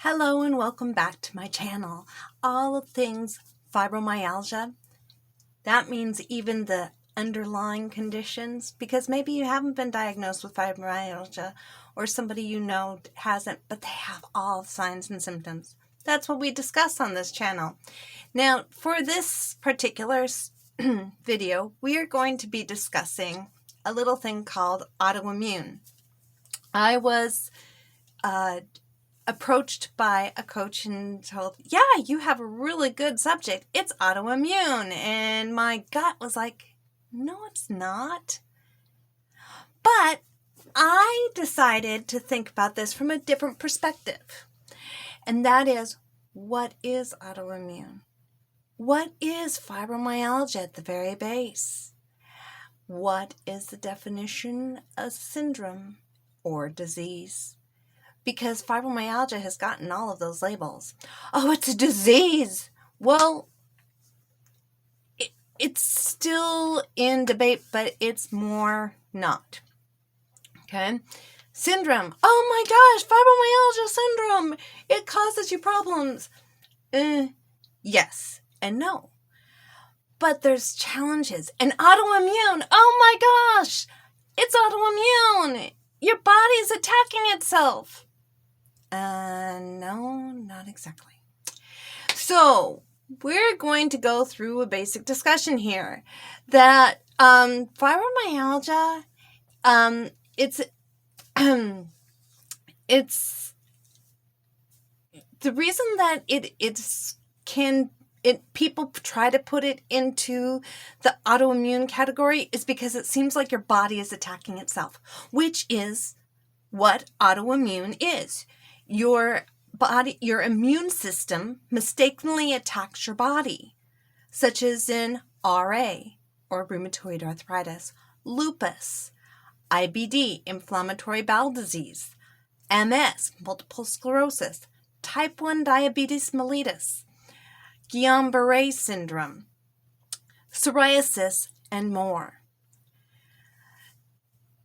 Hello and welcome back to my channel. All things fibromyalgia. That means even the underlying conditions, because maybe you haven't been diagnosed with fibromyalgia or somebody you know hasn't, but they have all signs and symptoms. That's what we discuss on this channel. Now, for this particular video, we are going to be discussing a little thing called autoimmune. I was approached by a coach and told, yeah, you have a really good subject. It's autoimmune. And my gut was like, no, it's not. But I decided to think about this from a different perspective. And that is, what is autoimmune? What is fibromyalgia at the very base? What is the definition of syndrome or disease? Because fibromyalgia has gotten all of those labels. Oh, it's a disease. Well, it's still in debate, but it's more not. Okay? Syndrome. Oh my gosh, fibromyalgia syndrome. It causes you problems. Yes and no. But there's challenges. And autoimmune. Oh my gosh. It's autoimmune. Your body is attacking itself. No, not exactly. So we're going to go through a basic discussion here that fibromyalgia, it's the reason that people try to put it into the autoimmune category is because it seems like your body is attacking itself, which is what autoimmune is. Your body, your immune system mistakenly attacks your body, such as in RA, or rheumatoid arthritis, lupus, IBD, inflammatory bowel disease, MS, multiple sclerosis, type 1 diabetes mellitus, Guillain-Barré syndrome, psoriasis, and more.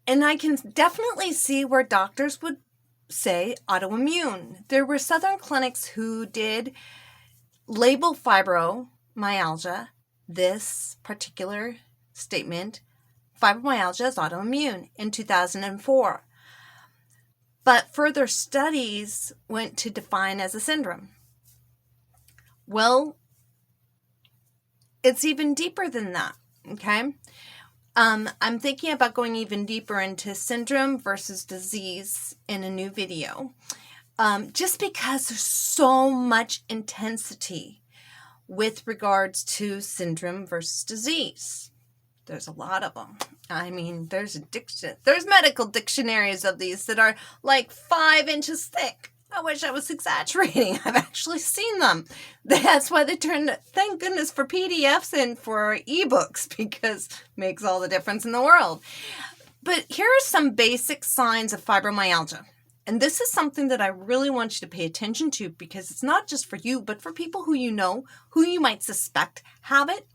And I can definitely see where doctors would say autoimmune. There were Southern clinics who did label fibromyalgia, this particular statement, fibromyalgia is autoimmune, in 2004. But further studies went to define as a syndrome. Well, it's even deeper than that, okay? I'm thinking about going even deeper into syndrome versus disease in a new video, just because there's so much intensity with regards to syndrome versus disease. There's a lot of them. I mean, there's medical dictionaries of these that are like 5 inches thick. I wish I was exaggerating. I've actually seen them. That's why they turned, thank goodness for PDFs and for ebooks, because it makes all the difference in the world. But here are some basic signs of fibromyalgia. And this is something that I really want you to pay attention to, because it's not just for you, but for people who you know, who you might suspect have it.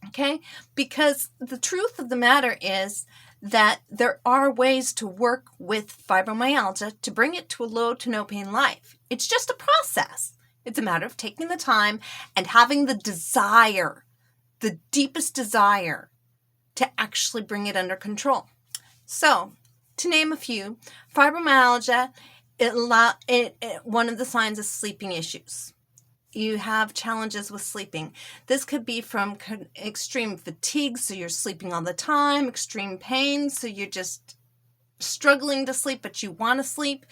Okay? Because the truth of the matter is that there are ways to work with fibromyalgia to bring it to a low to no pain life. It's just a process. It's a matter of taking the time and having the desire, the deepest desire, to actually bring it under control. So, to name a few, fibromyalgia, one of the signs is sleeping issues. You have challenges with sleeping. This could be from extreme fatigue, so you're sleeping all the time, extreme pain, so you're just struggling to sleep, but you want to sleep,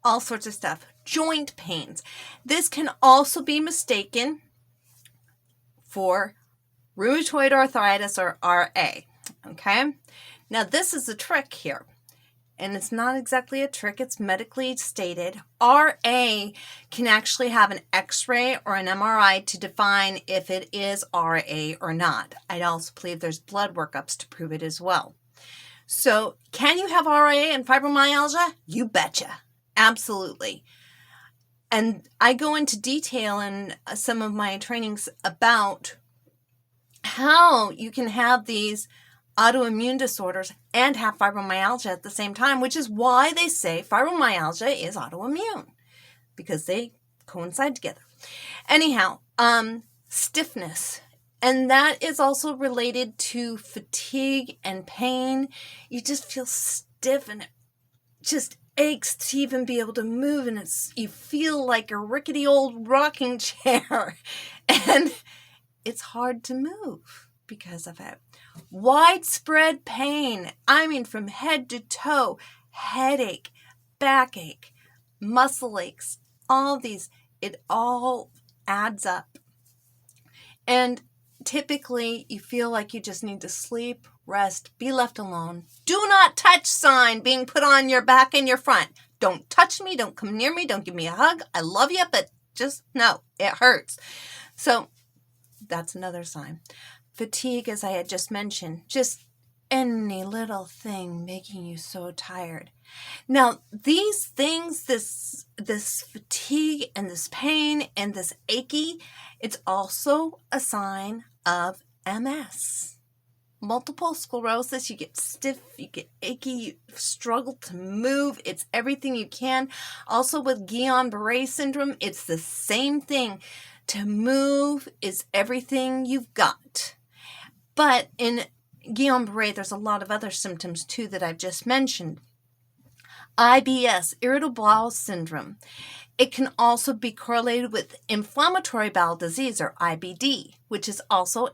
all sorts of stuff. Joint pains. This can also be mistaken for rheumatoid arthritis, or RA, okay? Now, this is a trick here. And it's not exactly a trick, it's medically stated. RA can actually have an X-ray or an MRI to define if it is RA or not. I also believe there's blood workups to prove it as well. So, can you have RA and fibromyalgia? You betcha. Absolutely. And I go into detail in some of my trainings about how you can have these autoimmune disorders and have fibromyalgia at the same time, which is why they say fibromyalgia is autoimmune. because they coincide together. Anyhow, stiffness. And that is also related to fatigue and pain. You just feel stiff and it just aches to even be able to move, and you feel like a rickety old rocking chair. And it's hard to move because of it. Widespread pain. I mean, from head to toe, headache, backache, muscle aches, all these, it all adds up. And typically you feel like you just need to sleep, rest, be left alone. Do not touch sign being put on your back and your front. Don't touch me, don't come near me, don't give me a hug. I love you, but just no, it hurts. So that's another sign. Fatigue, as I had just mentioned, just any little thing making you so tired. Now, these things, this fatigue and this pain and this achy, it's also a sign of MS. Multiple sclerosis, you get stiff, you get achy, you struggle to move. It's everything you can. Also with Guillain-Barré syndrome, it's the same thing. To move is everything you've got. But in Guillain-Barré, there's a lot of other symptoms too that I've just mentioned. IBS, irritable bowel syndrome. It can also be correlated with inflammatory bowel disease, or IBD, which is also